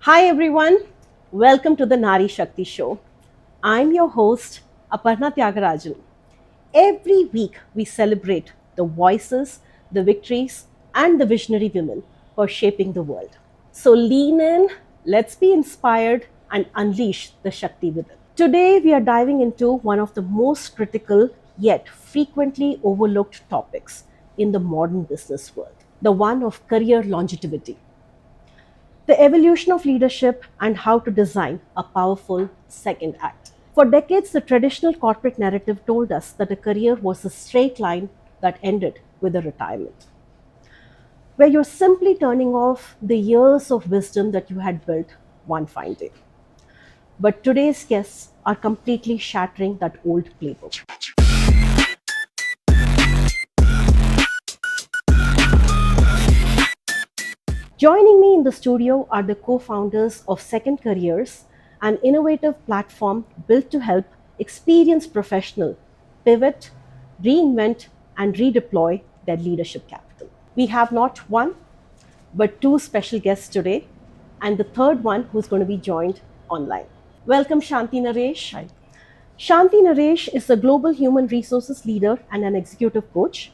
Hi everyone, welcome to the NaariShakthi Show. I'm your host Aparna Tyagarajan. Every week we celebrate the voices, the victories, and the visionary women who are shaping the world. So lean in, let's be inspired, and unleash the Shakti within. Today we are diving into one of the most critical yet frequently overlooked topics in the modern business world, the one of career longevity, the evolution of leadership, and how to design a powerful second act. For decades, the traditional corporate narrative told us that a career was a straight line that ended with a retirement, where you're simply turning off the years of wisdom that you had built one fine day. But today's guests are completely shattering that old playbook. Joining me in the studio are the co-founders of Second Careers, an innovative platform built to help experienced professionals pivot, reinvent, and redeploy their leadership capital. We have not one, but two special guests today, and the third one who's going to be joined online. Welcome, Shanti Naresh. Hi. Shanti Naresh is a global human resources leader and an executive coach.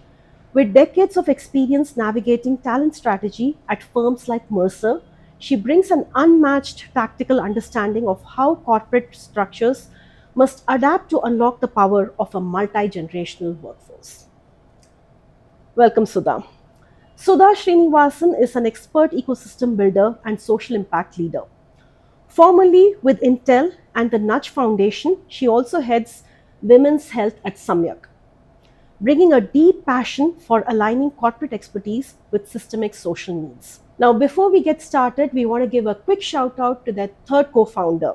With decades of experience navigating talent strategy at firms like Mercer, she brings an unmatched tactical understanding of how corporate structures must adapt to unlock the power of a multi-generational workforce. Welcome, Sudha. Sudha Srinivasan is an expert ecosystem builder and social impact leader. Formerly with Intel and the Nudge Foundation, she also heads women's health at Samyak, bringing a deep passion for aligning corporate expertise with systemic social needs. Now, before we get started, we want to give a quick shout out to their third co-founder,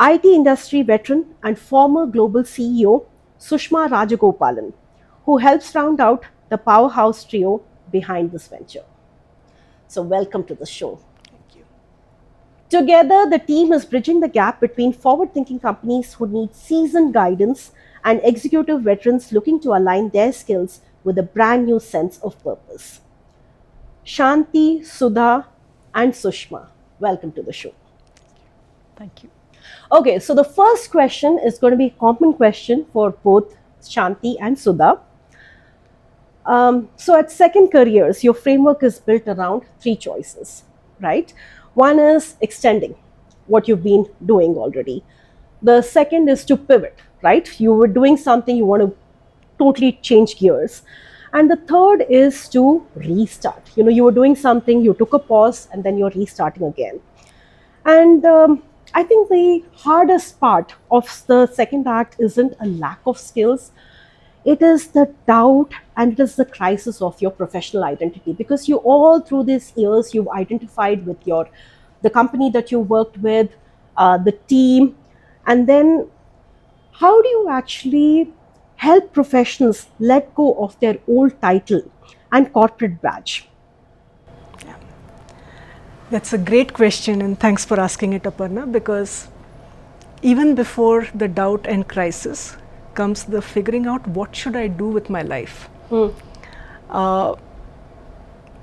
IT industry veteran and former global CEO, Sushma Rajagopalan, who helps round out the powerhouse trio behind this venture. So welcome to the show. Thank you. Together, the team is bridging the gap between forward-thinking companies who need seasoned guidance and executive veterans looking to align their skills with a brand new sense of purpose. Shanti, Sudha, and Sushma, welcome to the show. Thank you. Okay, so the first question is going to be a common question for both Shanti and Sudha. So at Second Careers, your framework is built around three choices, right? One is extending what you've been doing already. The second is to pivot, right? You were doing something, you want to totally change gears. And the third is to restart. You were doing something, you took a pause, and then you're restarting again. And I think the hardest part of the second act isn't a lack of skills. It is the doubt and it is the crisis of your professional identity, because you all through these years you've identified with the company that you worked with, the team, and then how do you actually help professionals let go of their old title and corporate badge? That's a great question, and thanks for asking it, Aparna, because even before the doubt and crisis comes the figuring out what should I do with my life.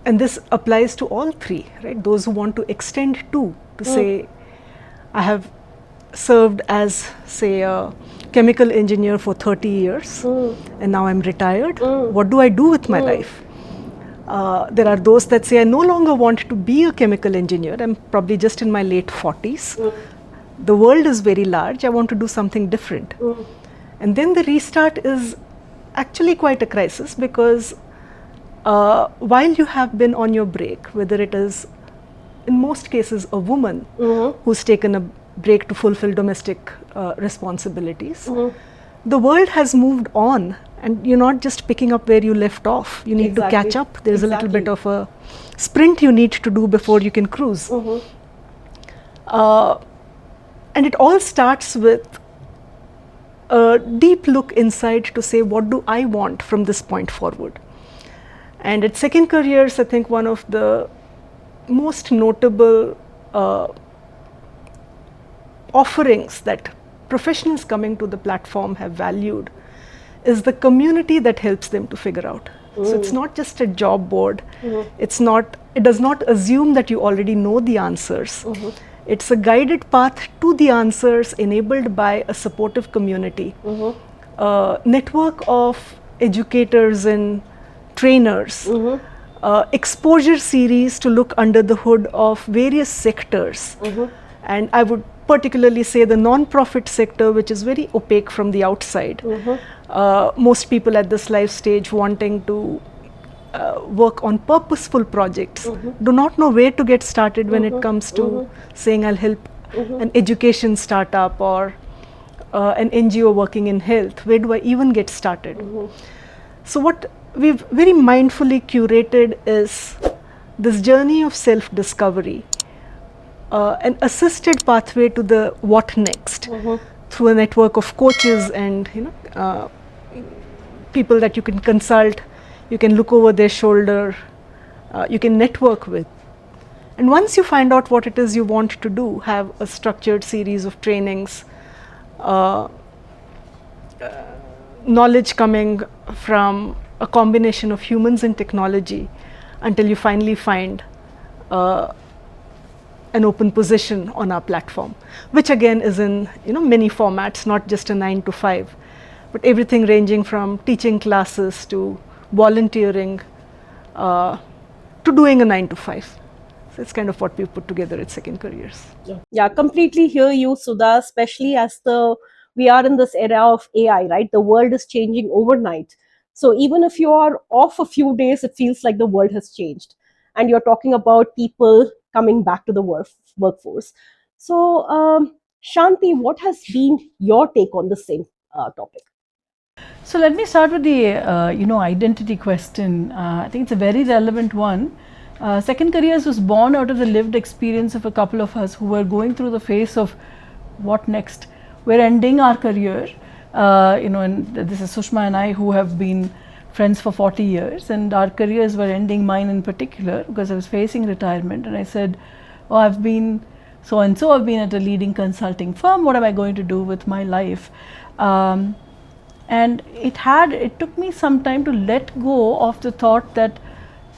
And this applies to all three, right? Those who want to extend to say, I have served as, say, a chemical engineer for 30 years, and now I'm retired. What do I do with my life? There are those that say, I no longer want to be a chemical engineer. I'm probably just in my late 40s. The world is very large. I want to do something different. And then the restart is actually quite a crisis, because while you have been on your break, whether it is in most cases a woman who's taken a break to fulfill domestic responsibilities, the world has moved on, and you're not just picking up where you left off. You need to catch up. There's a little bit of a sprint you need to do before you can cruise. And it all starts with a deep look inside to say, what do I want from this point forward? And at Second Careers, I think one of the most notable offerings that professionals coming to the platform have valued is the community that helps them to figure out. So it's not just a job board. It does not assume that you already know the answers. It's a guided path to the answers enabled by a supportive community, a network of educators and trainers, exposure series to look under the hood of various sectors. And I would particularly say the non-profit sector, which is very opaque from the outside. Most people at this life stage wanting to work on purposeful projects do not know where to get started when it comes to saying I'll help an education startup or an NGO working in health. Where do I even get started? So what we've very mindfully curated is this journey of self-discovery, an assisted pathway to the what next through a network of coaches and people that you can consult, you can look over their shoulder, you can network with. And once you find out what it is you want to do, have a structured series of trainings, knowledge coming from a combination of humans and technology until you finally find an open position on our platform, which again is in many formats, not just a 9 to 5, but everything ranging from teaching classes to volunteering to doing a 9 to 5. So it's kind of what we've put together at Second Careers. Yeah, completely hear you, Sudha, especially as we are in this era of AI, right? The world is changing overnight. So even if you are off a few days, it feels like the world has changed. And you're talking about people coming back to the workforce. So Shanti, what has been your take on the same topic? So let me start with the identity question. I think it's a very relevant one. Second Careers was born out of the lived experience of a couple of us who were going through the phase of what next. We're ending our career, and this is Sushma and I who have been friends for 40 years, and our careers were ending, mine in particular, because I was facing retirement. And I said, oh, I've been so and so, I've been at a leading consulting firm, what am I going to do with my life? And it took me some time to let go of the thought that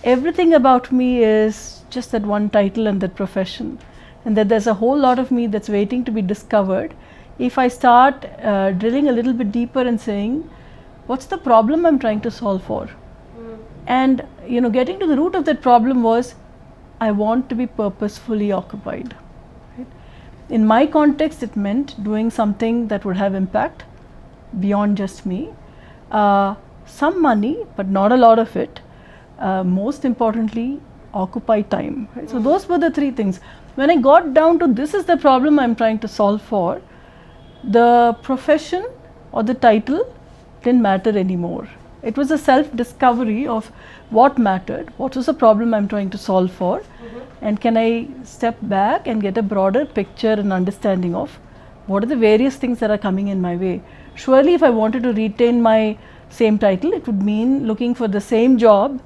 everything about me is just that one title and that profession, and that there's a whole lot of me that's waiting to be discovered if I start drilling a little bit deeper and saying, what's the problem I'm trying to solve for? And getting to the root of that problem was, I want to be purposefully occupied. Right? In my context, it meant doing something that would have impact beyond just me, some money, but not a lot of it. Most importantly, occupy time. Right? So those were the three things. When I got down to this is the problem I'm trying to solve for, the profession or the title didn't matter anymore. It was a self-discovery of what mattered, what was the problem I'm trying to solve for, and can I step back and get a broader picture and understanding of what are the various things that are coming in my way. Surely if I wanted to retain my same title, it would mean looking for the same job,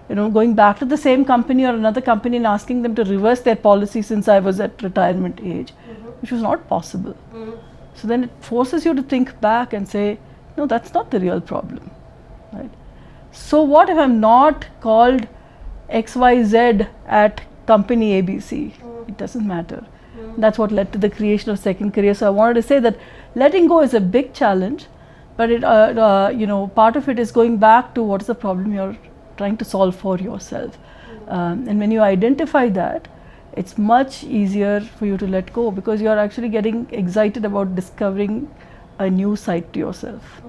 going back to the same company or another company and asking them to reverse their policy since I was at retirement age, which was not possible. So then it forces you to think back and say, no, that's not the real problem. Right? So what if I'm not called XYZ at company ABC? It doesn't matter. That's what led to the creation of Second Career. So I wanted to say that letting go is a big challenge, but it, part of it is going back to what is the problem you're trying to solve for yourself. And when you identify that, it's much easier for you to let go because you're actually getting excited about discovering a new side to yourself.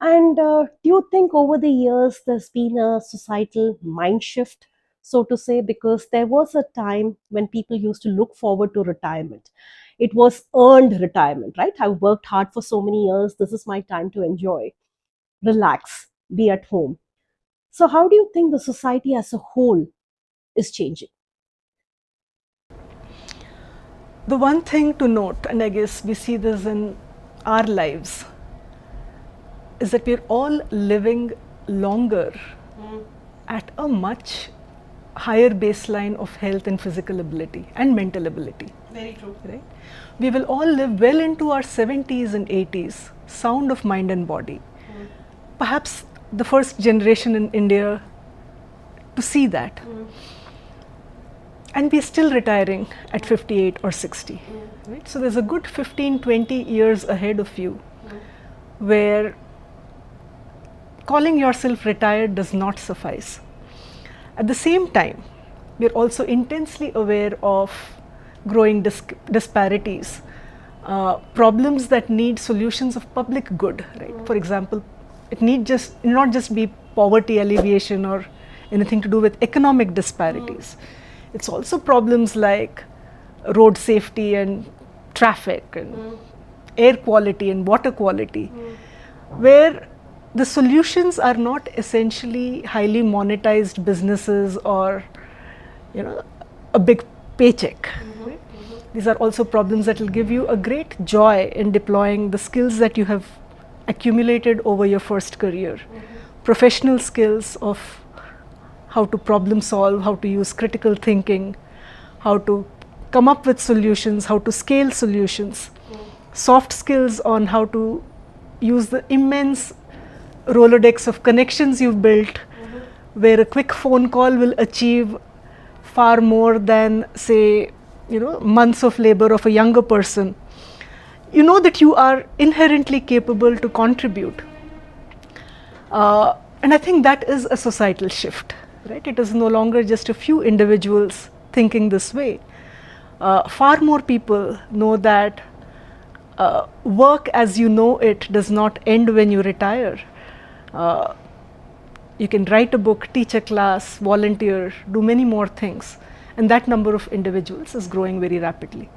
And do you think over the years there's been a societal mind shift, so to say, because there was a time when people used to look forward to retirement. It was earned retirement, right? I've worked hard for so many years. This is my time to enjoy, relax, be at home. So how do you think the society as a whole is changing? The one thing to note, and I guess we see this in our lives, is that we're all living longer at a much higher baseline of health and physical ability and mental ability. Very true. Right? We will all live well into our 70s and 80s, sound of mind and body. Perhaps the first generation in India to see that. And we're still retiring at 58 or 60. Right? So there's a good 15, 20 years ahead of you where calling yourself retired does not suffice. At the same time, we're also intensely aware of growing disparities, problems that need solutions of public good. Right? For example, it need not just be poverty alleviation or anything to do with economic disparities. It's also problems like road safety and traffic and air quality and water quality, where the solutions are not essentially highly monetized businesses or, you know, a big paycheck. Right? These are also problems that will give you a great joy in deploying the skills that you have accumulated over your first career. Professional skills of how to problem solve, how to use critical thinking, how to come up with solutions, how to scale solutions. Soft skills on how to use the immense Rolodex of connections you've built, where a quick phone call will achieve far more than, say, months of labor of a younger person. You know that you are inherently capable to contribute. And I think that is a societal shift. Right? It is no longer just a few individuals thinking this way. Far more people know that work as you know it does not end when you retire. You can write a book, teach a class, volunteer, do many more things. And that number of individuals is growing very rapidly.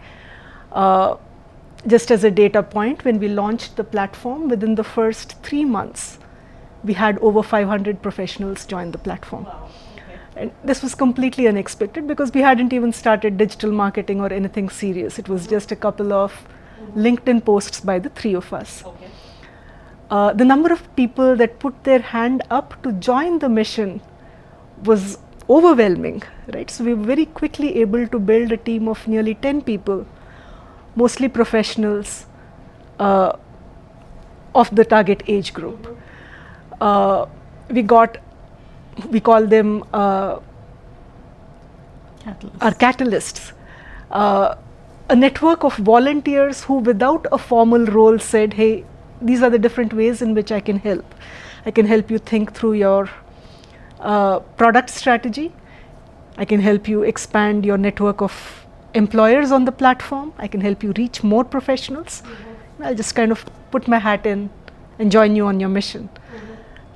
Just as a data point, when we launched the platform, within the first 3 months, we had over 500 professionals join the platform. Wow. Okay. And this was completely unexpected because we hadn't even started digital marketing or anything serious. It was just a couple of LinkedIn posts by the 3 of us. Okay. The number of people that put their hand up to join the mission was overwhelming, right? So we were very quickly able to build a team of nearly 10 people, mostly professionals of the target age group. We call them our catalysts. A network of volunteers who without a formal role said, hey, these are the different ways in which I can help. I can help you think through your product strategy. I can help you expand your network of employers on the platform. I can help you reach more professionals. I'll just kind of put my hat in and join you on your mission.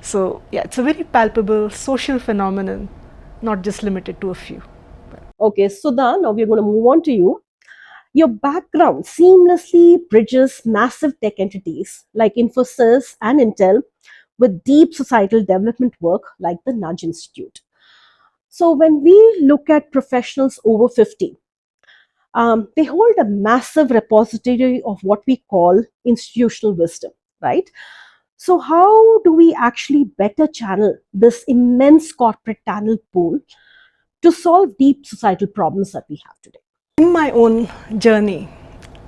So yeah, it's a very palpable social phenomenon, not just limited to a few. Okay, Sudha, now we're going to move on to you. Your background seamlessly bridges massive tech entities like Infosys and Intel with deep societal development work like the Nudge Institute. So when we look at professionals over 50, they hold a massive repository of what we call institutional wisdom, right? So how do we actually better channel this immense corporate talent pool to solve deep societal problems that we have today? In my own journey,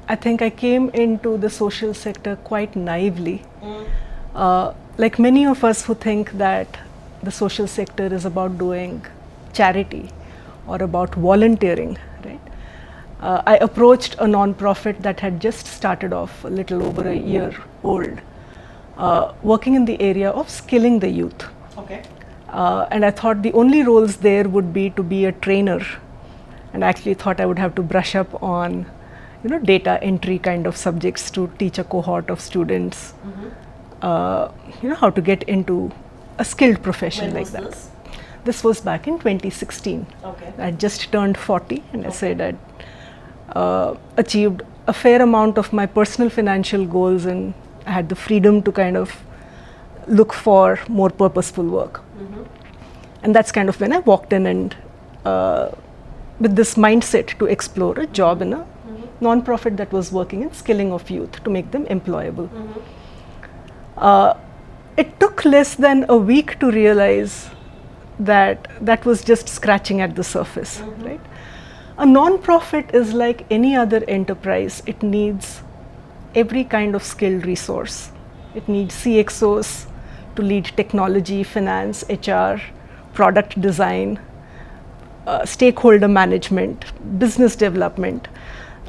I think I came into the social sector quite naively. Like many of us who think that the social sector is about doing charity or about volunteering, right? I approached a non-profit that had just started off a little over a year old, working in the area of skilling the youth. Okay. And I thought the only roles there would be to be a trainer. And I actually thought I would have to brush up on, data entry kind of subjects to teach a cohort of students, how to get into a skilled profession like that. This was back in 2016. Okay. I just turned 40 and I said I'd achieved a fair amount of my personal financial goals and I had the freedom to kind of look for more purposeful work. And that's kind of when I walked in and with this mindset to explore a job in a non-profit that was working in skilling of youth to make them employable. It took less than a week to realize that that was just scratching at the surface, right? A non-profit is like any other enterprise. It needs every kind of skilled resource. It needs CXOs to lead technology, finance, HR, product design, stakeholder management, business development.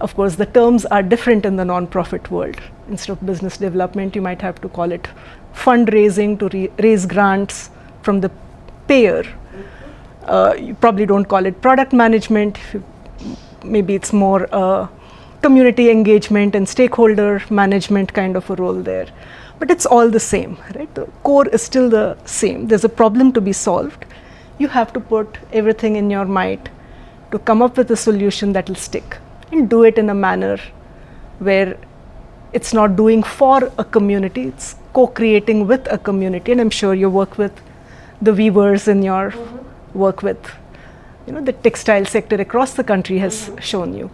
Of course, the terms are different in the non-profit world. Instead of business development, you might have to call it fundraising to raise grants from the payer. You probably don't call it product management. Maybe it's more community engagement and stakeholder management kind of a role there. But it's all the same, right? The core is still the same. There's a problem to be solved. You have to put everything in your might to come up with a solution that will stick, and do it in a manner where it's not doing for a community, it's co-creating with a community. And I'm sure you work with the weavers in your work with, the textile sector across the country has shown you.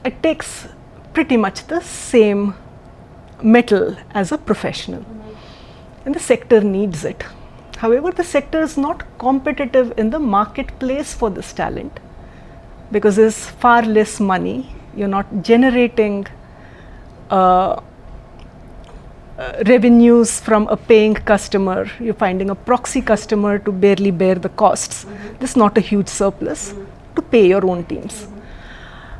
It takes pretty much the same metal as a professional, and the sector needs it. However, the sector is not competitive in the marketplace for this talent because there's far less money. You're not generating revenues from a paying customer. You're finding a proxy customer to barely bear the costs. This is not a huge surplus to pay your own teams.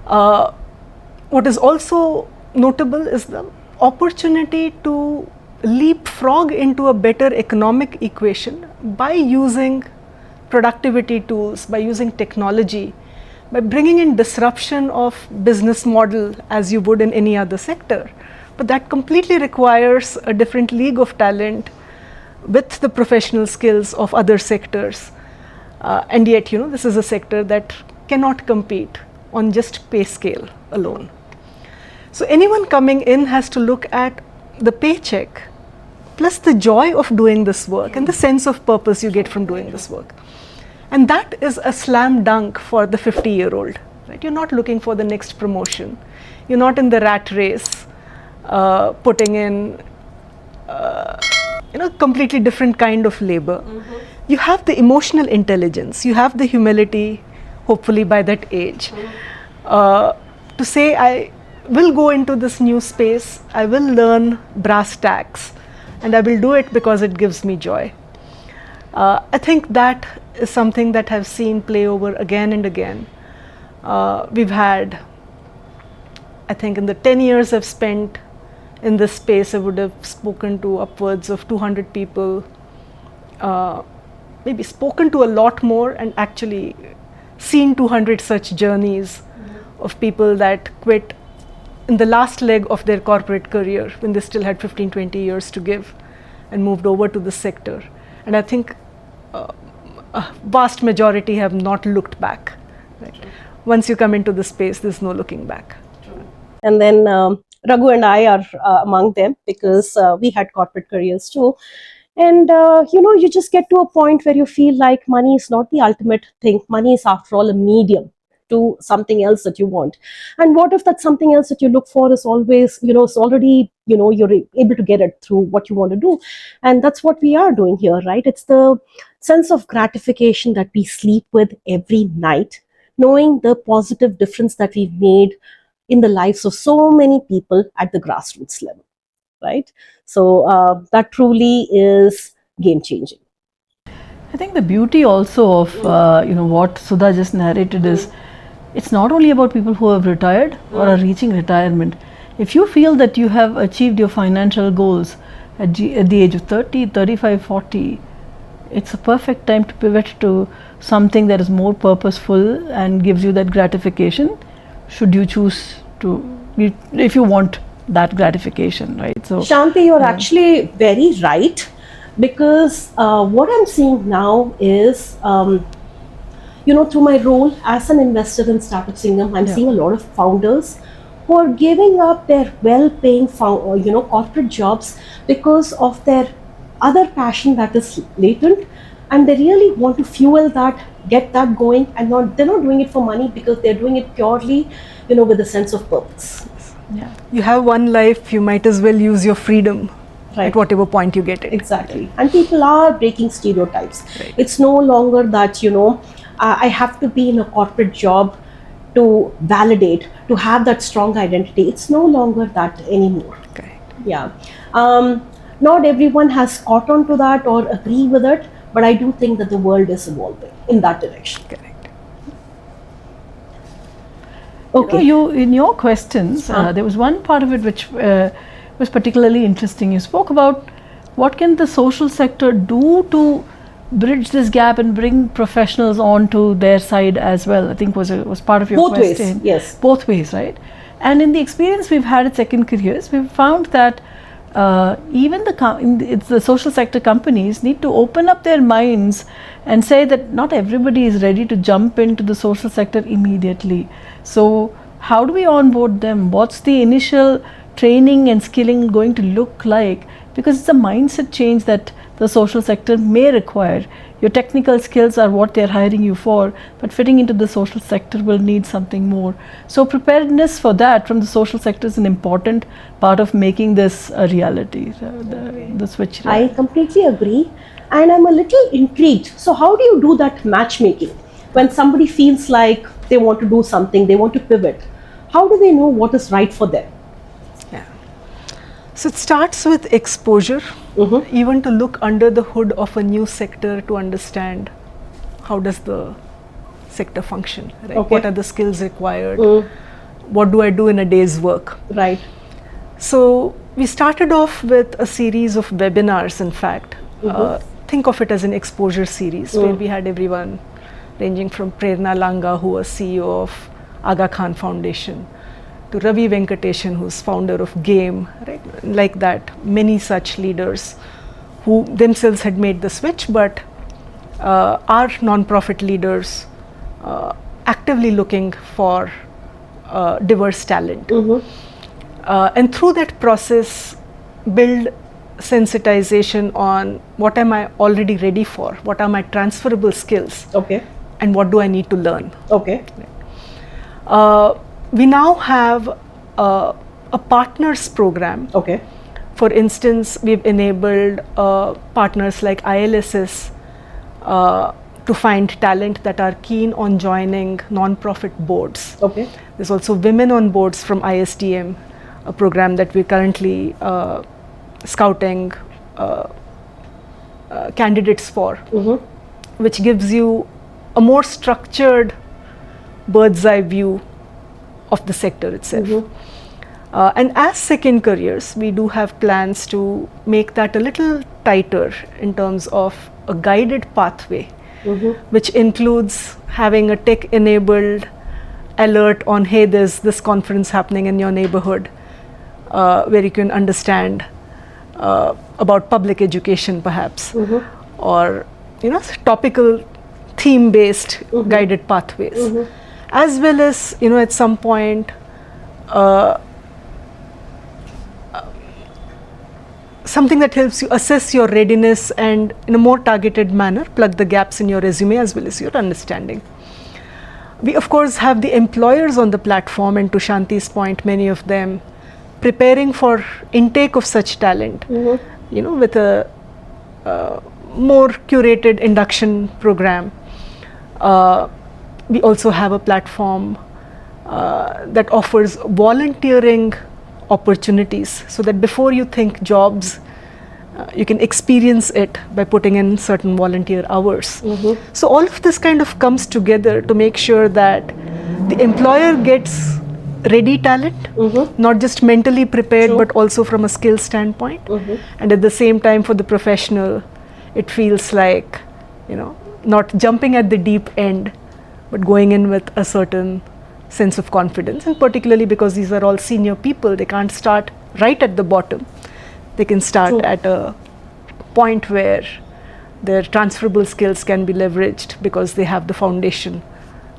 What is also notable is the opportunity to leapfrog into a better economic equation by using productivity tools, by using technology, by bringing in disruption of business model as you would in any other sector. But that completely requires a different league of talent with the professional skills of other sectors. And yet, this is a sector that cannot compete on just pay scale alone. So anyone coming in has to look at the paycheck plus the joy of doing this work and the sense of purpose you get from doing this work. And that is a slam dunk for the 50-year-old. Right? You're not looking for the next promotion. You're not in the rat race, putting in completely different kind of labor. You have the emotional intelligence. You have the humility, hopefully by that age, to say, I will go into this new space. I will learn brass tacks, and I will do it because it gives me joy. I think that is something that I've seen play over again and again. We've had, I think in the 10 years I've spent in this space, I would have spoken to upwards of 200 people, maybe spoken to a lot more, and actually seen 200 such journeys of people that quit in the last leg of their corporate career when they still had 15, 20 years to give and moved over to the sector. And I think a vast majority have not looked back. Right? Once you come into the space, there's no looking back. And then Raghu and I are among them because we had corporate careers too. And you just get to a point where you feel like money is not the ultimate thing. Money is, after all, a medium to something else that you want. And what if that something else that you look for is always, it's already, you're able to get it through what you want to do. And that's what we are doing here, right? It's the sense of gratification that we sleep with every night, knowing the positive difference that we've made in the lives of so many people at the grassroots level, right? So that truly is game changing. I think the beauty also of what Sudha just narrated is, it's not only about people who have retired or are reaching retirement. If you feel that you have achieved your financial goals at the age of 30, 35, 40, it's a perfect time to pivot to something that is more purposeful and gives you that gratification, should you choose to, if you want that gratification, right? So Shanti, you're actually very right, because what I'm seeing now is through my role as an investor in Startup Singham, I'm seeing a lot of founders who are giving up their well-paying corporate jobs because of their other passion that is latent, and they really want to fuel that, get that going, and they're not doing it for money, because they're doing it purely with a sense of purpose. Yeah. You have one life, you might as well use your freedom at whatever point you get it. Exactly. And people are breaking stereotypes. Right. It's no longer that I have to be in a corporate job to validate, to have that strong identity. It's no longer that anymore. Correct. Yeah. Not everyone has caught on to that or agree with it, but I do think that the world is evolving in that direction. Correct. Okay. You in your questions, there was one part of it which was particularly interesting. You spoke about what can the social sector do to bridge this gap and bring professionals onto their side as well. I think was part of your Both question. ways, yes. Both ways, right? And in the experience we've had at Second Careers, we've found that even the social sector companies need to open up their minds and say that not everybody is ready to jump into the social sector immediately. So how do we onboard them? What's the initial training and skilling going to look like? Because it's a mindset change that the social sector may require. Your technical skills are what they're hiring you for, but fitting into the social sector will need something more. So preparedness for that from the social sector is an important part of making this a reality, the switch. I completely agree, and I'm a little intrigued. So how do you do that matchmaking? When somebody feels like they want to do something, they want to pivot, how do they know what is right for them? Yeah. So it starts with exposure, even to look under the hood of a new sector to understand how does the sector function, right? Okay. What are the skills required? What do I do in a day's work? Right. So we started off with a series of webinars, in fact. Think of it as an exposure series where we had everyone ranging from Prerna Langa, who was CEO of Aga Khan Foundation, to Ravi Venkatesan, who's founder of Game, right? Like that, many such leaders who themselves had made the switch, but are non-profit leaders actively looking for diverse talent. And through that process, build sensitization on what am I already ready for, what are my transferable skills, Okay. and what do I need to learn. Okay. We now have a partners program. Okay. For instance, we've enabled partners like ILSS to find talent that are keen on joining non-profit boards. Okay. There's also women on boards from ISDM, a program that we're currently scouting candidates for, which gives you a more structured bird's eye view of the sector itself. And as Second Careers, we do have plans to make that a little tighter in terms of a guided pathway, which includes having a tech-enabled alert on, hey, there's this conference happening in your neighborhood, where you can understand about public education perhaps, or topical theme-based guided pathways, as well as at some point something that helps you assess your readiness and in a more targeted manner plug the gaps in your resume as well as your understanding. We of course have the employers on the platform, and to Shanti's point, many of them preparing for intake of such talent, with a more curated induction program. We also have a platform that offers volunteering opportunities, so that before you think jobs, you can experience it by putting in certain volunteer hours. So all of this kind of comes together to make sure that the employer gets ready talent, not just mentally prepared, but also from a skill standpoint. And at the same time, for the professional, it feels like, not jumping at the deep end, but going in with a certain sense of confidence. And particularly because these are all senior people, they can't start right at the bottom. They can start at a point where their transferable skills can be leveraged because they have the foundation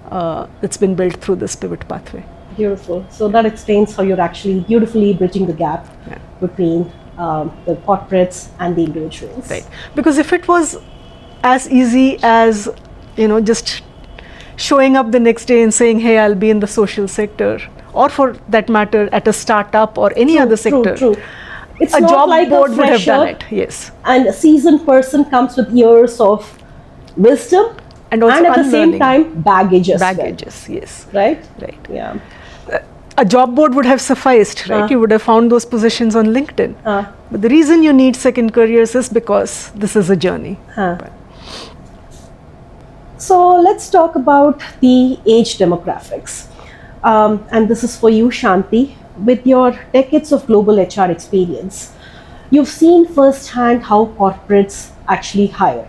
that's been built through this pivot pathway. Beautiful. So that explains how you're actually beautifully bridging the gap between the corporates and the individuals. Right. Because if it was as easy as, just showing up the next day and saying, hey, I'll be in the social sector, or for that matter, at a startup or any other sector. True. It's a not job like board a would have done fresher, it. Yes. and a seasoned person comes with years of wisdom And also at the same unlearning. time baggage as well. Baggages, yes. Right? Right. Yeah. a job board would have sufficed, right? You would have found those positions on LinkedIn. But the reason you need second careers is because this is a journey. So let's talk about the age demographics. And this is for you, Shanti. With your decades of global HR experience, you've seen firsthand how corporates actually hire.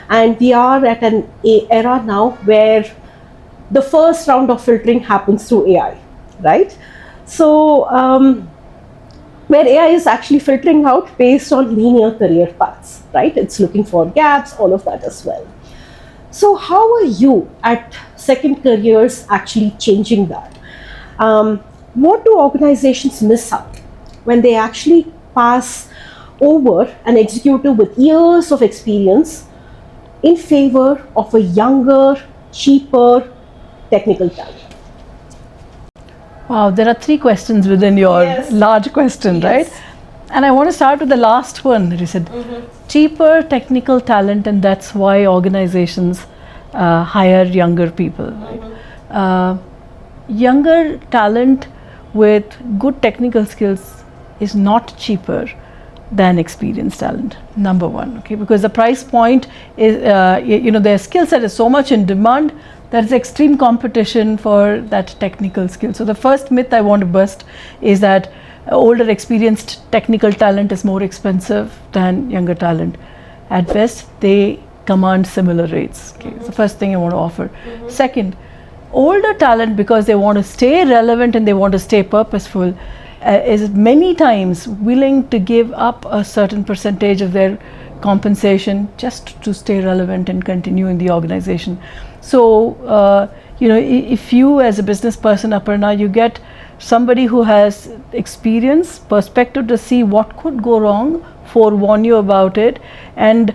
And we are at an era now where the first round of filtering happens through AI, right? So, where AI is actually filtering out based on linear career paths, right? It's looking for gaps, all of that as well. So, how are you at second careers actually changing that? What do organizations miss out when they actually pass over an executive with years of experience in favor of a younger, cheaper technical talent? Wow, there are 3 questions within your large question, right? And I want to start with the last one that you said. Cheaper technical talent, and that's why organizations hire younger people. Right? Younger talent with good technical skills is not cheaper than experienced talent, number one, okay? Because the price point is, their skill set is so much in demand, there's extreme competition for that technical skill. So the first myth I want to bust is that older experienced technical talent is more expensive than younger talent. At best, they command similar rates. Okay? It's the first thing I want to offer. Second, older talent, because they want to stay relevant and they want to stay purposeful, is many times willing to give up a certain percentage of their compensation just to stay relevant and continue in the organization. So, if you as a business person, Aparna, you get somebody who has experience, perspective to see what could go wrong, forewarn you about it, and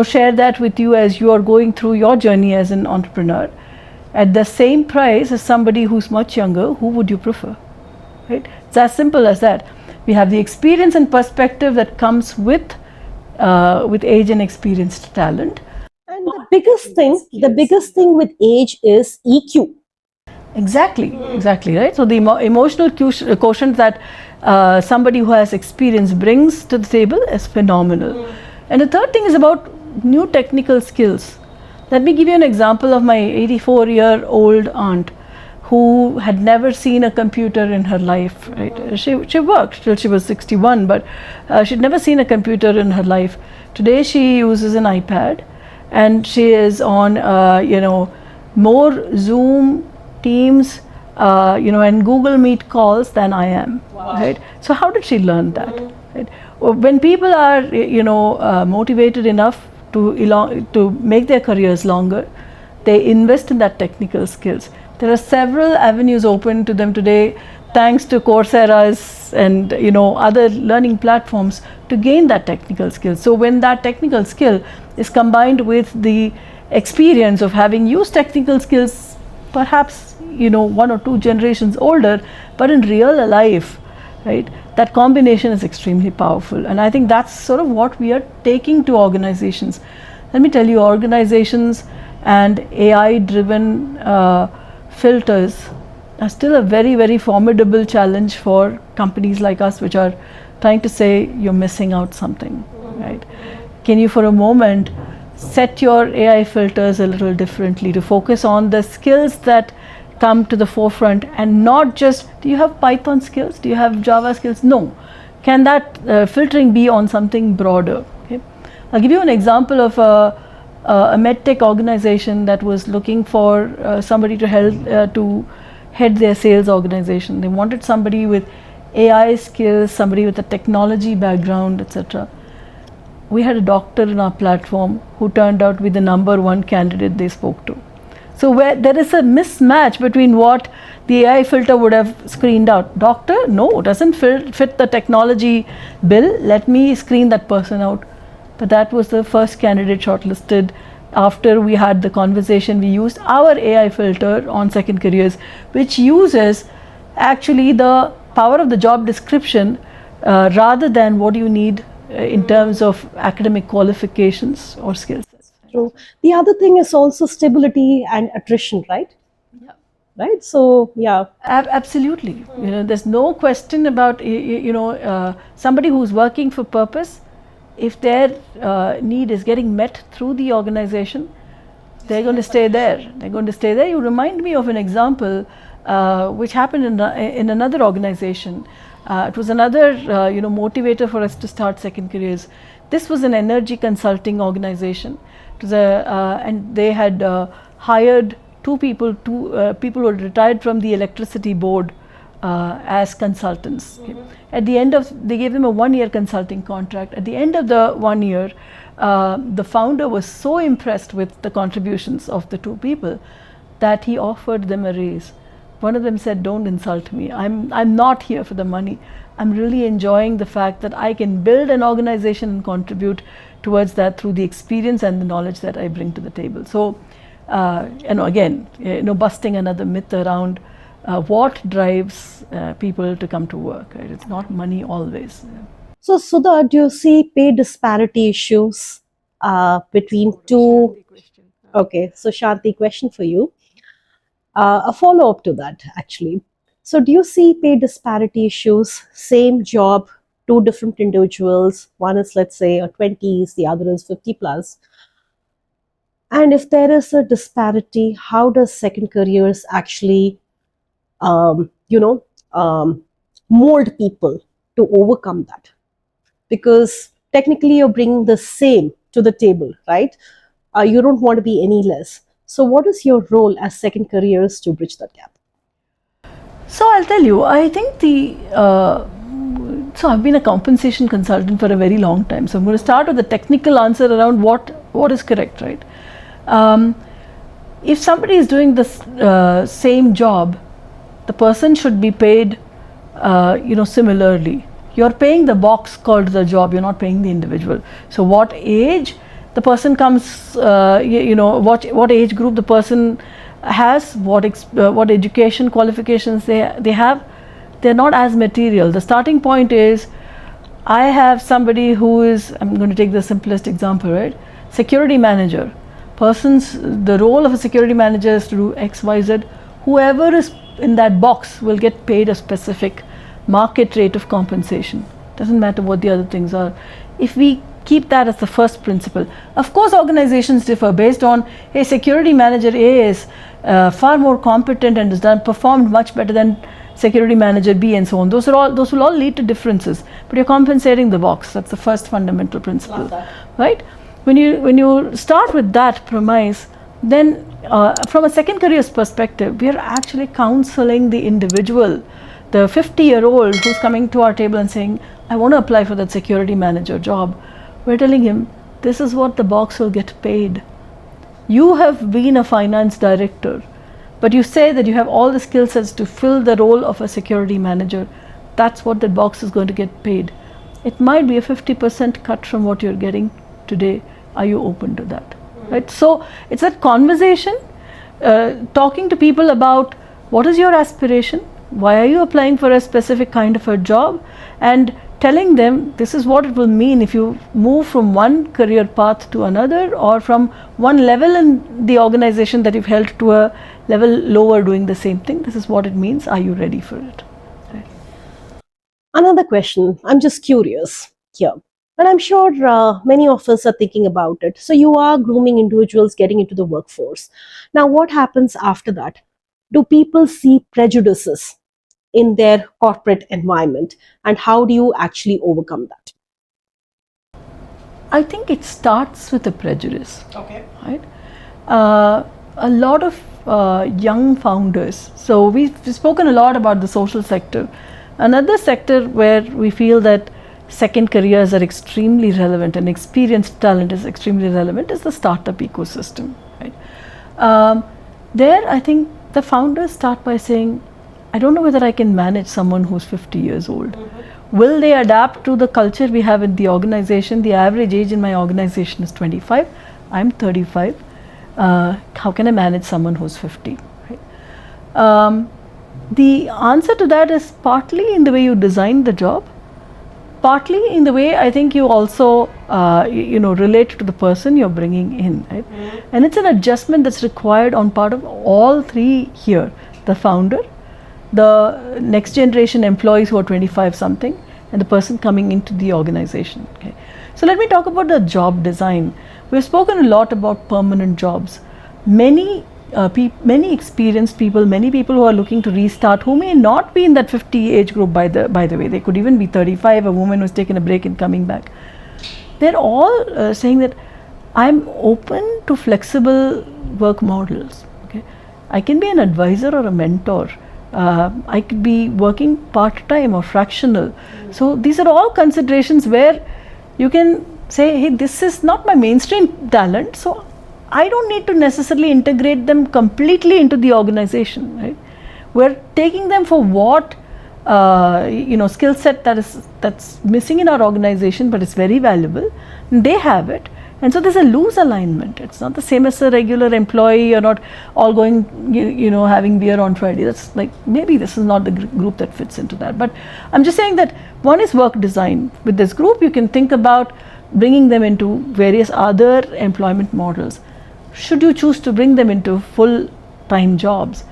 share that with you as you are going through your journey as an entrepreneur. At the same price as somebody who's much younger, who would you prefer? Right? It's as simple as that. We have the experience and perspective that comes with age and experienced talent. And the biggest thing with age is EQ. Exactly, right? So the emotional quotient that somebody who has experience brings to the table is phenomenal. And the third thing is about new technical skills. Let me give you an example of my 84-year-old aunt who had never seen a computer in her life. Right? She worked till she was 61, but she'd never seen a computer in her life. Today she uses an iPad, and she is on more Zoom, Teams, and Google Meet calls than I am. Wow. Right? So how did she learn that? Right? When people are motivated enough to make their careers longer, they invest in that technical skills. There are several avenues open to them today, thanks to Coursera's and other learning platforms, to gain that technical skill. So when that technical skill is combined with the experience of having used technical skills, perhaps 1 or 2 generations older, but in real life, right? That combination is extremely powerful, and I think that's sort of what we are taking to organizations. Let me tell you, organizations and AI-driven filters are still a very, very formidable challenge for companies like us, which are trying to say you're missing out something, right? Can you for a moment set your AI filters a little differently to focus on the skills that come to the forefront, and not just, do you have Python skills? Do you have Java skills? No. Can that filtering be on something broader? Okay? I'll give you an example of a medtech organization that was looking for somebody to help to head their sales organization. They wanted somebody with AI skills, somebody with a technology background, etc. We had a doctor in our platform who turned out to be the #1 candidate they spoke to. So where there is a mismatch between what the AI filter would have screened out. Doctor, no, doesn't fit the technology bill. Let me screen that person out. But that was the first candidate shortlisted. After we had the conversation, we used our AI filter on second careers, which uses actually the power of the job description rather than what you need in terms of academic qualifications or skills. True. The other thing is also stability and attrition, right? Yeah. right? So yeah. Absolutely. You know, there's no question about somebody who's working for purpose. If their need is getting met through the organization, they're going to stay there. They're going to stay there. You remind me of an example which happened in another organization. It was another motivator for us to start second careers. This was an energy consulting organization. It was and they had hired two people who had retired from the electricity board as consultants. Okay. At the end of, they gave them a 1-year consulting contract. At the end of the 1 year, the founder was so impressed with the contributions of the two people that he offered them a raise. One of them said, "Don't insult me. I'm not here for the money. I'm really enjoying the fact that I can build an organization and contribute towards that through the experience and the knowledge that I bring to the table." So, again, busting another myth around what drives people to come to work. Right? It's not money always. So Sudha, do you see pay disparity issues between two? Okay, so Shanti, question for you. A follow up to that, actually. So, do you see pay disparity issues? Same job, two different individuals. One is, let's say, a 20s, the other is 50 plus. And if there is a disparity, how does second careers actually, um, you know, mold people to overcome that? Because technically, you're bringing the same to the table, right? You don't want to be any less. So, what is your role as second careers to bridge that gap? So I'll tell you, I think so I've been a compensation consultant for a very long time. So I'm going to start with the technical answer around what is correct, right? If somebody is doing the same job, the person should be paid, similarly. You're paying the box called the job. You're not paying the individual. So what age the person comes, what age group the person has, what education qualifications they have, they're not as material. The starting point is, I have somebody who is, I'm going to take the simplest example, right? Security manager. The role of a security manager is to do X, Y, Z. Whoever is in that box will get paid a specific market rate of compensation. Doesn't matter what the other things are. If we keep that as the first principle. Of course, organizations differ based on, hey, security manager A is far more competent and has performed much better than security manager B, and so on. Those will all lead to differences. But you're compensating the box. That's the first fundamental principle, right? When you start with that premise, then from a second careers perspective, we are actually counseling the individual, the 50-year-old who's coming to our table and saying, "I want to apply for that security manager job." We're telling him, this is what the box will get paid. You have been a finance director, but you say that you have all the skill sets to fill the role of a security manager. That's what that box is going to get paid. It might be a 50% cut from what you're getting today. Are you open to that? Right? So it's that conversation, talking to people about what is your aspiration, why are you applying for a specific kind of a job, and telling them this is what it will mean if you move from one career path to another, or from one level in the organization that you've held to a level lower doing the same thing. This is what it means. Are you ready for it? Right. Another question. I'm just curious here. And I'm sure many of us are thinking about it. So you are grooming individuals getting into the workforce. Now, what happens after that? Do people see prejudices in their corporate environment, and how do you actually overcome that? I think it starts with a prejudice. Okay. Right? A lot of young founders. So we've spoken a lot about the social sector. Another sector where we feel that second careers are extremely relevant and experienced talent is extremely relevant is the startup ecosystem. Right? There, I think the founders start by saying, I don't know whether I can manage someone who's 50 years old. Mm-hmm. Will they adapt to the culture we have in the organization? The average age in my organization is 25. I'm 35. How can I manage someone who's 50? Right? The answer to that is partly in the way you design the job, partly in the way I think you also relate to the person you're bringing in. Right? Mm-hmm. And it's an adjustment that's required on part of all three here. the founder, the next generation employees who are 25 something, and the person coming into the organization. Okay. So let me talk about the job design. We've spoken a lot about permanent jobs. Many experienced people, many people who are looking to restart, who may not be in that 50 age group, by the way, they could even be 35, a woman who's taken a break and coming back. They're all saying that I'm open to flexible work models. Okay, I can be an advisor or a mentor. I could be working part-time or fractional. So these are all considerations where you can say, hey, this is not my mainstream talent, so I don't need to necessarily integrate them completely into the organization. Right? We're taking them for what skill set that's missing in our organization, but it's very valuable. And they have it. And so there's a loose alignment. It's not the same as a regular employee. You're not all going, having beer on Friday. That's like, maybe this is not the group that fits into that. But I'm just saying that one is work design. With this group, you can think about bringing them into various other employment models. Should you choose to bring them into full-time jobs,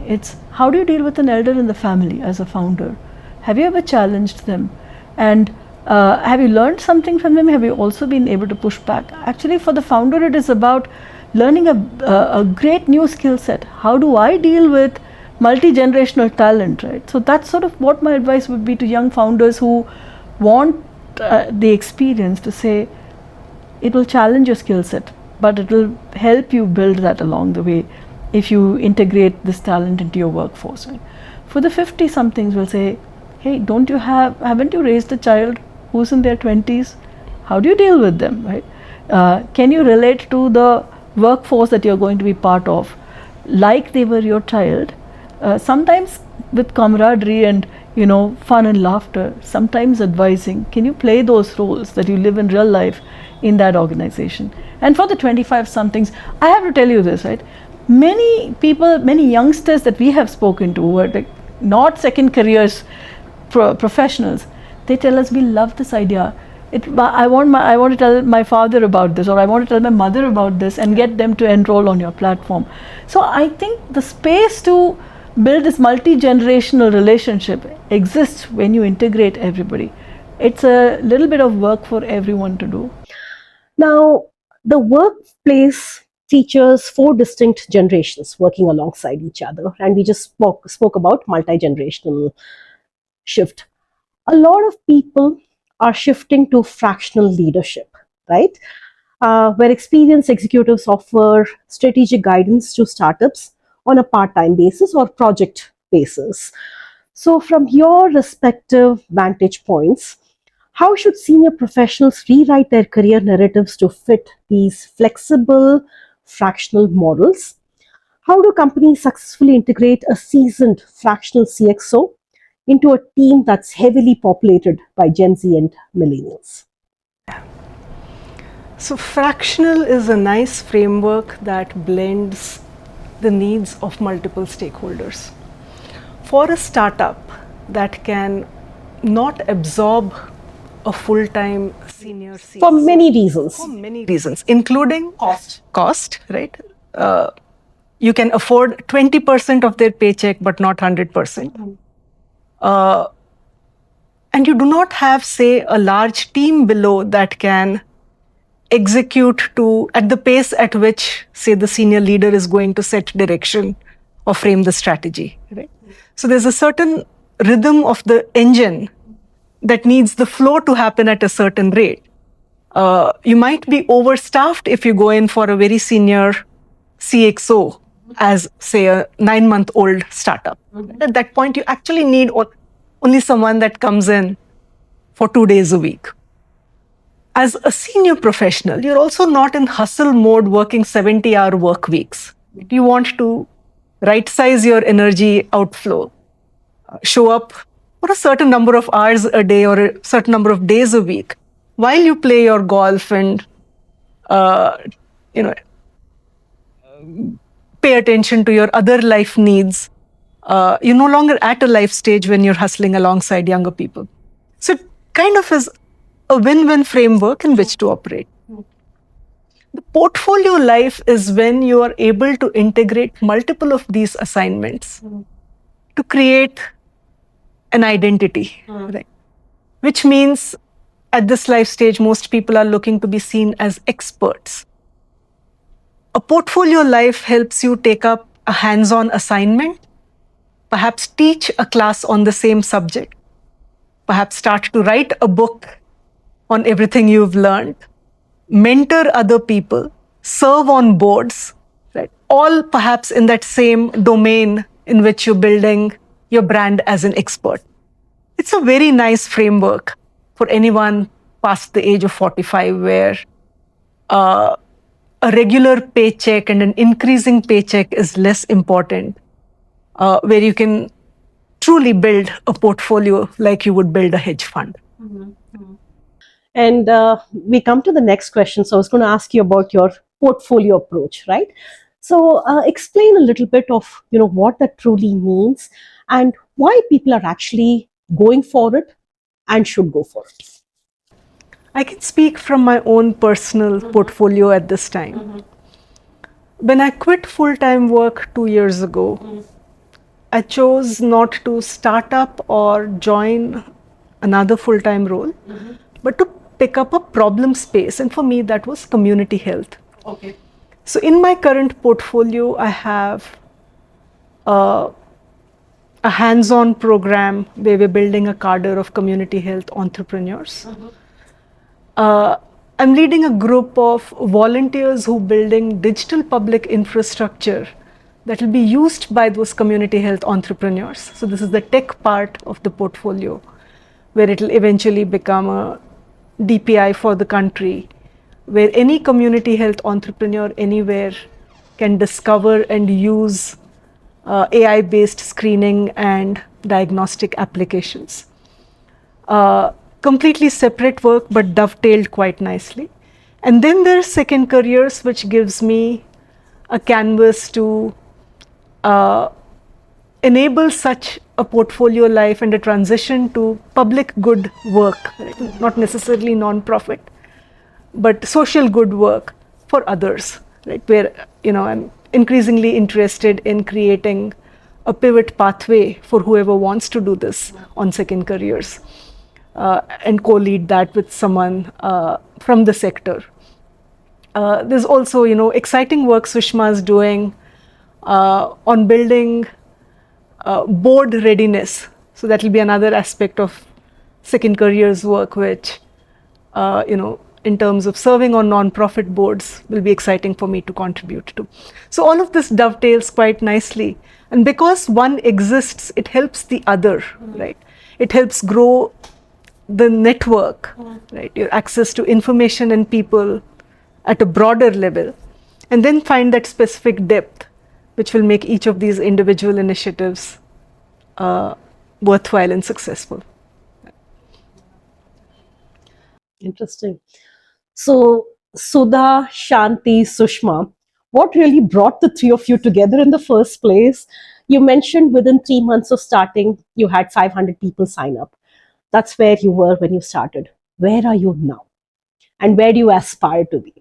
it's how do you deal with an elder in the family as a founder? Have you ever challenged them? And have you learned something from them? Have you also been able to push back? Actually, for the founder, it is about learning a great new skill set. How do I deal with multi-generational talent, right? So that's sort of what my advice would be to young founders who want the experience to say, it will challenge your skill set, but it will help you build that along the way if you integrate this talent into your workforce. Right? For the 50-somethings, we'll say, hey, haven't you raised a child who's in their 20s? How do you deal with them, right? Can you relate to the workforce that you're going to be part of like they were your child? Sometimes with camaraderie and fun and laughter, sometimes advising. Can you play those roles that you live in real life in that organization? And for the 25-somethings, I have to tell you this, right? Many people, many youngsters that we have spoken to who are like not second careers professionals, they tell us, we love this idea. I want to tell my father about this, or I want to tell my mother about this, and get them to enroll on your platform. So I think the space to build this multi-generational relationship exists when you integrate everybody. It's a little bit of work for everyone to do. Now, the workplace features 4 distinct generations working alongside each other, and we just spoke about multi-generational shift. A lot of people are shifting to fractional leadership, right? Where experienced executives offer strategic guidance to startups on a part-time basis or project basis. So from your respective vantage points, how should senior professionals rewrite their career narratives to fit these flexible fractional models? How do companies successfully integrate a seasoned fractional CXO into a team that's heavily populated by Gen Z and millennials? So fractional is a nice framework that blends the needs of multiple stakeholders. For a startup that can not absorb a full-time senior CXO, For many reasons. For many reasons, including cost, right? You can afford 20% of their paycheck, but not 100%. And you do not have, say, a large team below that can execute at the pace at which, say, the senior leader is going to set direction or frame the strategy. Right? So there's a certain rhythm of the engine that needs the flow to happen at a certain rate. You might be overstaffed if you go in for a very senior CXO as, say, a 9-month-old startup. At that point, you actually need only someone that comes in for 2 days a week. As a senior professional, you're also not in hustle mode working 70-hour work weeks. You want to right-size your energy outflow, show up for a certain number of hours a day or a certain number of days a week while you play your golf and pay attention to your other life needs. You're no longer at a life stage when you're hustling alongside younger people. So it kind of is a win-win framework in which to operate. The portfolio life is when you are able to integrate multiple of these assignments to create an identity, right? Which means at this life stage, most people are looking to be seen as experts. A portfolio life helps you take up a hands-on assignment, perhaps teach a class on the same subject, perhaps start to write a book on everything you've learned, mentor other people, serve on boards, right? All perhaps in that same domain in which you're building your brand as an expert. It's a very nice framework for anyone past the age of 45 where a regular paycheck and an increasing paycheck is less important, where you can truly build a portfolio like you would build a hedge fund. And we come to the next question. So I was going to ask you about your portfolio approach, right? So explain a little bit of what that truly means and why people are actually going for it and should go for it. I can speak from my own personal portfolio at this time. When I quit full-time work 2 years ago, I chose not to start up or join another full-time role, but to pick up a problem space. And for me, that was community health. Okay. So in my current portfolio, I have a hands-on program where we're building a cadre of community health entrepreneurs. I'm leading a group of volunteers who are building digital public infrastructure that will be used by those community health entrepreneurs. So this is the tech part of the portfolio, where it will eventually become a DPI for the country, where any community health entrepreneur anywhere can discover and use AI-based screening and diagnostic applications. Completely separate work, but dovetailed quite nicely. And then there's second careers, which gives me a canvas to enable such a portfolio life and a transition to public good work, right? Not necessarily non-profit, but social good work for others, right? Where I'm increasingly interested in creating a pivot pathway for whoever wants to do this on second careers, and co-lead that with someone from the sector. There's also exciting work Sushma is doing on building board readiness. So that will be another aspect of second careers work, which in terms of serving on non-profit boards will be exciting for me to contribute to. So all of this dovetails quite nicely. And because one exists, it helps the other, right? It helps grow the network, right? Your access to information and people at a broader level, and then find that specific depth, which will make each of these individual initiatives worthwhile and successful. Interesting. So, Sudha, Shanti, Sushma, what really brought the three of you together in the first place? You mentioned within 3 months of starting, you had 500 people sign up. That's where you were when you started. Where are you now? And where do you aspire to be?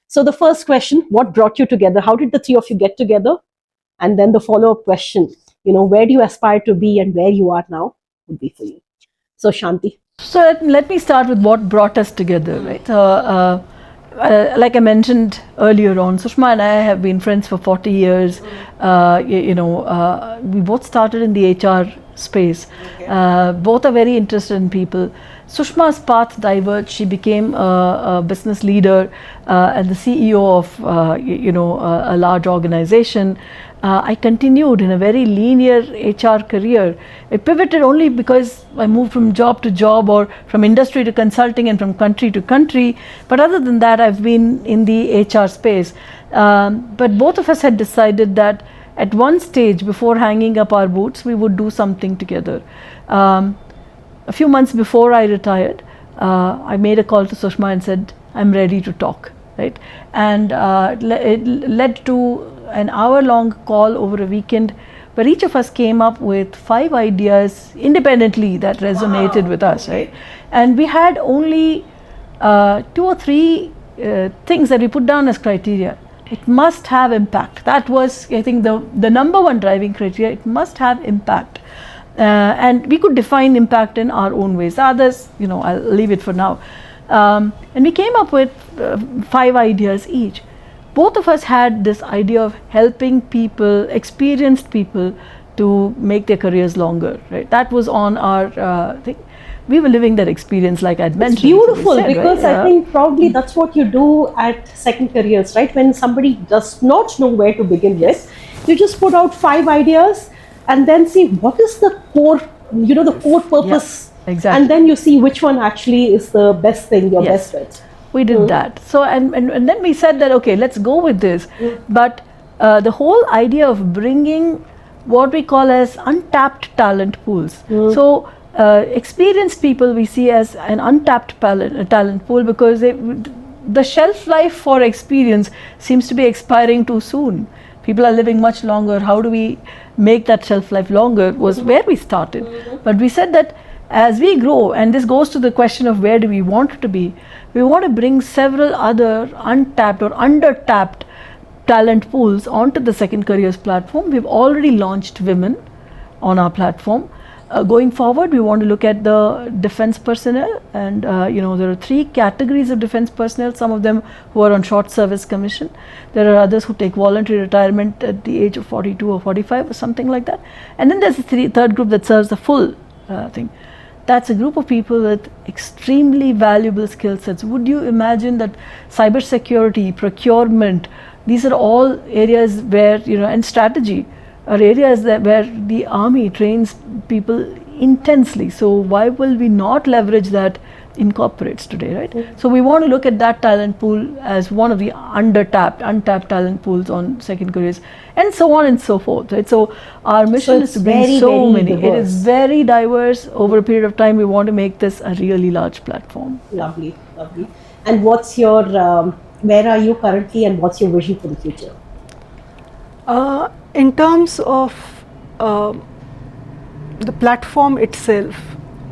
So the first question, what brought you together? How did the three of you get together? And then the follow-up question, where do you aspire to be and where you are now would be for you. So Shanti. So let me start with what brought us together, right? Like I mentioned earlier on, Sushma and I have been friends for 40 years. We both started in the HR space. Both are very interested in people. Sushma's path diverged. She became a business leader and the CEO of a large organization. I continued in a very linear HR career. I pivoted only because I moved from job to job or from industry to consulting and from country to country. But other than that, I've been in the HR space. But both of us had decided that at one stage before hanging up our boots, we would do something together. A few months before I retired, I made a call to Sushma and said, I'm ready to talk, right? And it led to an hour-long call over a weekend where each of us came up with 5 ideas independently that resonated with us, right? And we had only 2 or 3 things that we put down as criteria. It must have impact. That was, I think, the number one driving criteria. It must have impact. And we could define impact in our own ways. Others, I'll leave it for now. And we came up with 5 ideas each. Both of us had this idea of helping people, experienced people, to make their careers longer, right? That was on our thing. We were living that experience, like I'd mentioned. It's beautiful, because right? I think probably that's what you do at Second Careers, right? When somebody does not know where to begin with, you just put out 5 ideas and then see what is the core, the core purpose. Yeah, exactly. And then you see which one actually is the best thing, your best fit. We did that. So, and then we said that, okay, let's go with this. But the whole idea of bringing what we call as untapped talent pools. So, experienced people we see as an untapped talent pool, because the shelf life for experience seems to be expiring too soon. People are living much longer. How do we make that shelf life longer was where we started. But we said that as we grow, and this goes to the question of where do we want to be, we want to bring several other untapped or under-tapped talent pools onto the Second Careers platform. We've already launched women on our platform. Going forward, we want to look at the defense personnel, and there are 3 categories of defense personnel. Some of them who are on short service commission. There are others who take voluntary retirement at the age of 42 or 45 or something like that. And then there's a third group that serves the full thing. That's a group of people with extremely valuable skill sets. Would you imagine that cybersecurity, procurement, these are all areas where, and strategy are areas where the army trains people intensely. So why will we not leverage that in corporates today, right? So we want to look at that talent pool as one of the untapped talent pools on Second Careers, and so on and so forth, right? So our mission is to bring very many. Diverse. It is very diverse. Over a period of time, we want to make this a really large platform. Lovely, lovely. And what's your, where are you currently, and what's your vision for the future? In terms of the platform itself,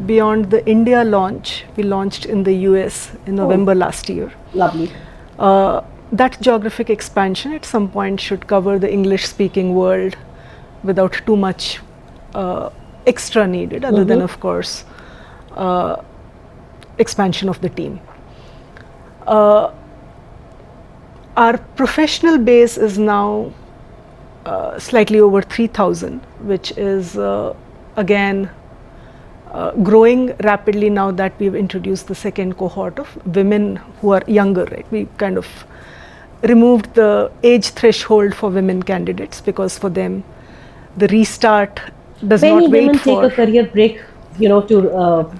beyond the India launch, we launched in the US in November last year. Lovely. That geographic expansion at some point should cover the English-speaking world without too much extra needed, other than, of course, expansion of the team. Our professional base is now slightly over 3,000, which is again growing rapidly now that we've introduced the second cohort of women who are younger, right? We kind of removed the age threshold for women candidates, because for them the restart does not wait for... Many women take a career break,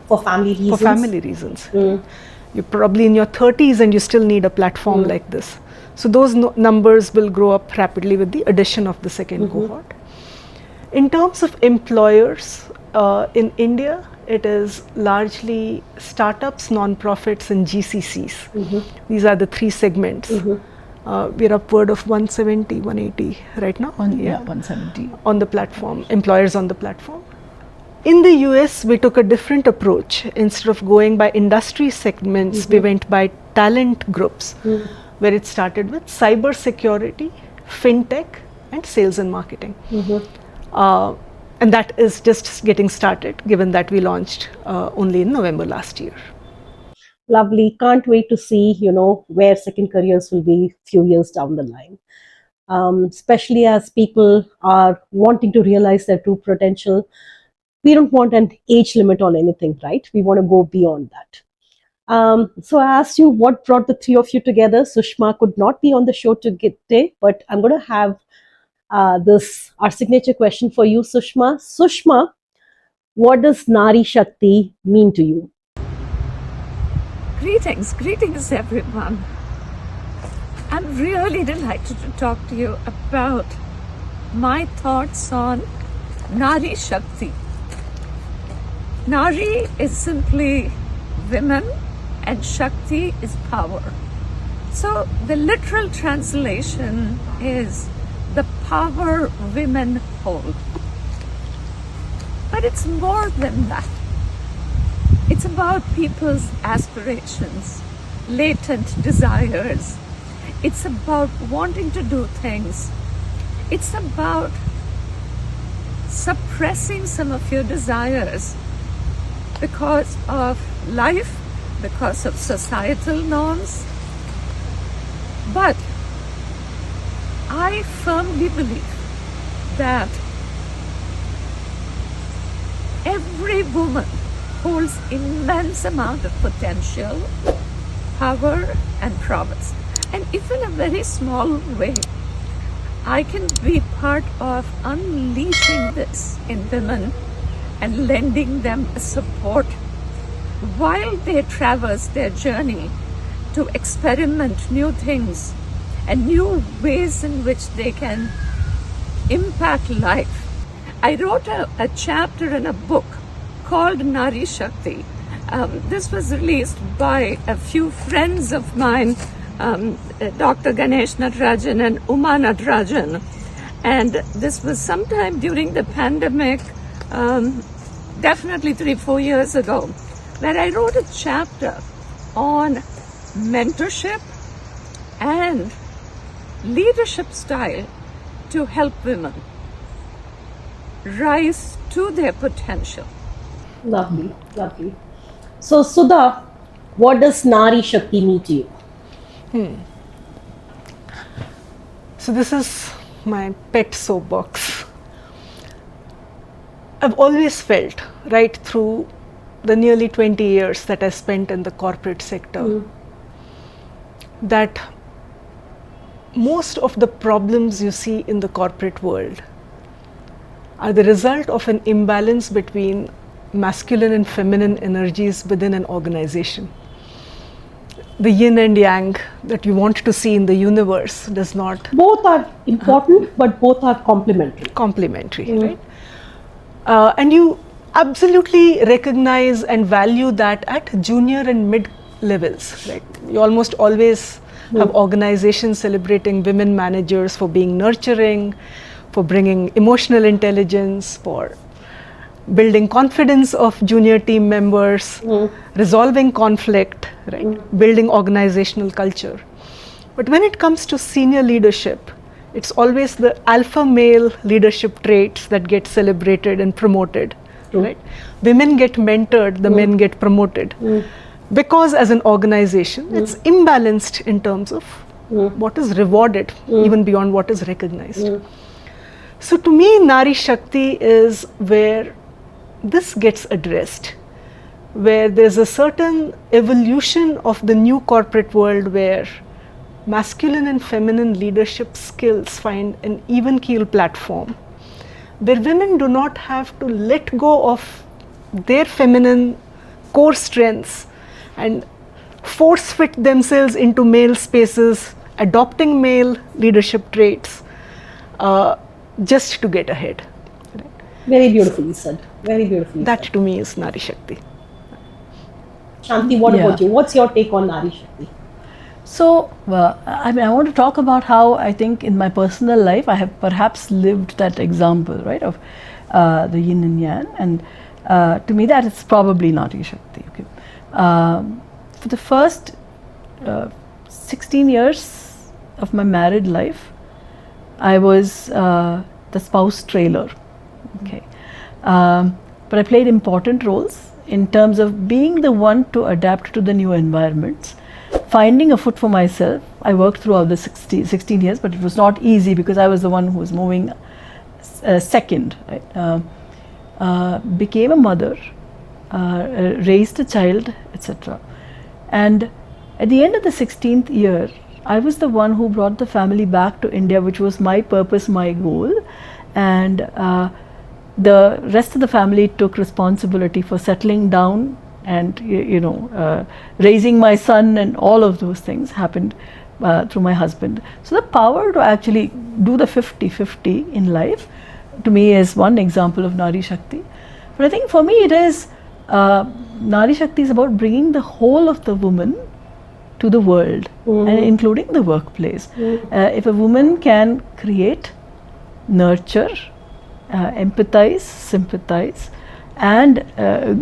for family reasons. For family reasons. You're probably in your 30s and you still need a platform like this. So those numbers will grow up rapidly with the addition of the second cohort. In terms of employers, in India, it is largely startups, non-profits, and GCCs. These are the 3 segments. We're upward of 170, 180 right now. 170. On the platform, employers on the platform. In the US, we took a different approach. Instead of going by industry segments, we went by talent groups, where it started with cyber security, fintech, and sales and marketing. And that is just getting started, given that we launched only in November last year. Lovely. Can't wait to see, where Second Careers will be few years down the line. Especially as people are wanting to realize their true potential. We don't want an age limit on anything, right? We want to go beyond that. So I asked you what brought the 3 of you together. Sushma could not be on the show today, but I'm going to have our signature question for you, Sushma. Sushma, what does NaariShakthi mean to you? Greetings everyone. I'm really delighted to talk to you about my thoughts on NaariShakthi. Nari is simply women and Shakti is power. So the literal translation is the power women hold. But it's more than that. It's about people's aspirations. latent desires. It's about wanting to do things. It's about suppressing some of your desires because of life, because of societal norms. But I firmly believe that every woman holds immense amount of potential, power and prowess. And if in a very small way, I can be part of unleashing this in women and lending them support while they traverse their journey to experiment new things and new ways in which they can impact life. I wrote a chapter in a book called NaariShakthi. This was released by a few friends of mine, Dr. Ganesh Natarajan and Uma Natarajan. And this was sometime during the pandemic, definitely 3-4 years ago, where I wrote a chapter on mentorship and leadership style to help women rise to their potential. Lovely, lovely. So, Sudha, what does NaariShakthi mean to you? So this is my pet soapbox. I've always felt, right through the nearly 20 years that I spent in the corporate sector, that most of the problems you see in the corporate world are the result of an imbalance between masculine and feminine energies within an organization. The yin and yang that you want to see in the universe does not. Both are important, but both are complementary. Right? And you absolutely recognize and value that at junior and mid levels. Right? You almost always have organizations celebrating women managers for being nurturing, for bringing emotional intelligence, for building confidence of junior team members, resolving conflict, right? Building organizational culture. But when it comes to senior leadership, it's always the alpha male leadership traits that get celebrated and promoted, right? Women get mentored, the men get promoted. Because as an organization, it's imbalanced in terms of what is rewarded, even beyond what is recognized. So to me, NaariShakthi is where this gets addressed, where there's a certain evolution of the new corporate world where masculine and feminine leadership skills find an even keel platform, where women do not have to let go of their feminine core strengths and force fit themselves into male spaces, adopting male leadership traits just to get ahead. Very beautifully said. Very beautifully That said. to me is NaariShakthi. Shanti, what about you? What's your take on NaariShakthi? So, I mean, I want to talk about how I think in my personal life I have perhaps lived that example, right, of the yin and yang, and to me that is probably NaariShakthi. Okay. For the first 16 years of my married life, I was the spouse trailer. Okay, but I played important roles in terms of being the one to adapt to the new environments, finding a foot for myself. I worked throughout the 16 years, but it was not easy because I was the one who was moving second. Right? Became a mother, raised a child, etc. And at the end of the 16th year, I was the one who brought the family back to India, which was my purpose, my goal. And the rest of the family took responsibility for settling down and, raising my son, and all of those things happened through my husband. So the power to actually do the 50-50 in life, to me, is one example of NaariShakthi. But I think for me it is, NaariShakthi is about bringing the whole of the woman to the world, and including the workplace. If a woman can create, nurture, empathize, sympathize, and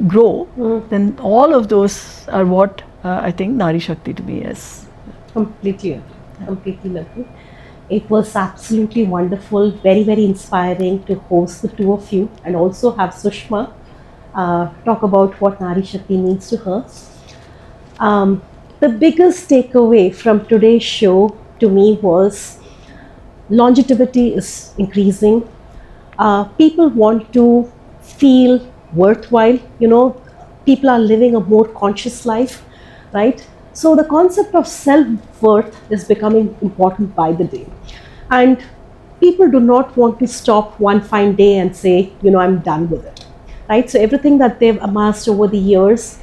grow, then all of those are what I think Nari Shakthi to me is. Completely agree. Completely agree. It was absolutely wonderful, very, very inspiring to host the two of you and also have Sushma talk about what Nari Shakti means to her. The biggest takeaway from today's show to me was longevity is increasing. People want to feel worthwhile. People are living a more conscious life, right? So the concept of self-worth is becoming important by the day. And people do not want to stop one fine day and say, I'm done with it, right? So everything that they've amassed over the years,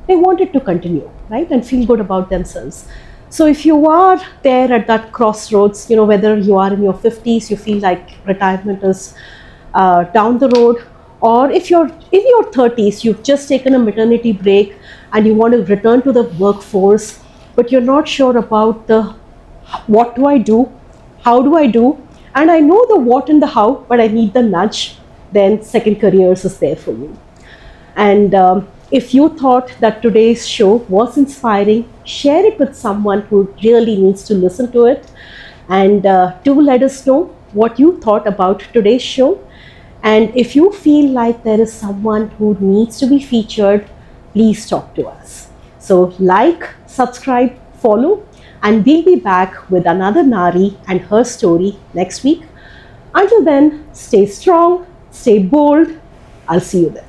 they want it to continue, right? And feel good about themselves. So if you are there at that crossroads, whether you are in your 50s, you feel like retirement is down the road, or if you're in your 30s, you've just taken a maternity break and you want to return to the workforce, but you're not sure about the what do I do, how do I do, and I know the what and the how, but I need the nudge, then Second Careers is there for you. And if you thought that today's show was inspiring, share it with someone who really needs to listen to it. And do let us know what you thought about today's show. And if you feel like there is someone who needs to be featured, please talk to us. So like, subscribe, follow, and we'll be back with another Nari and her story next week. Until then, stay strong, stay bold. I'll see you then.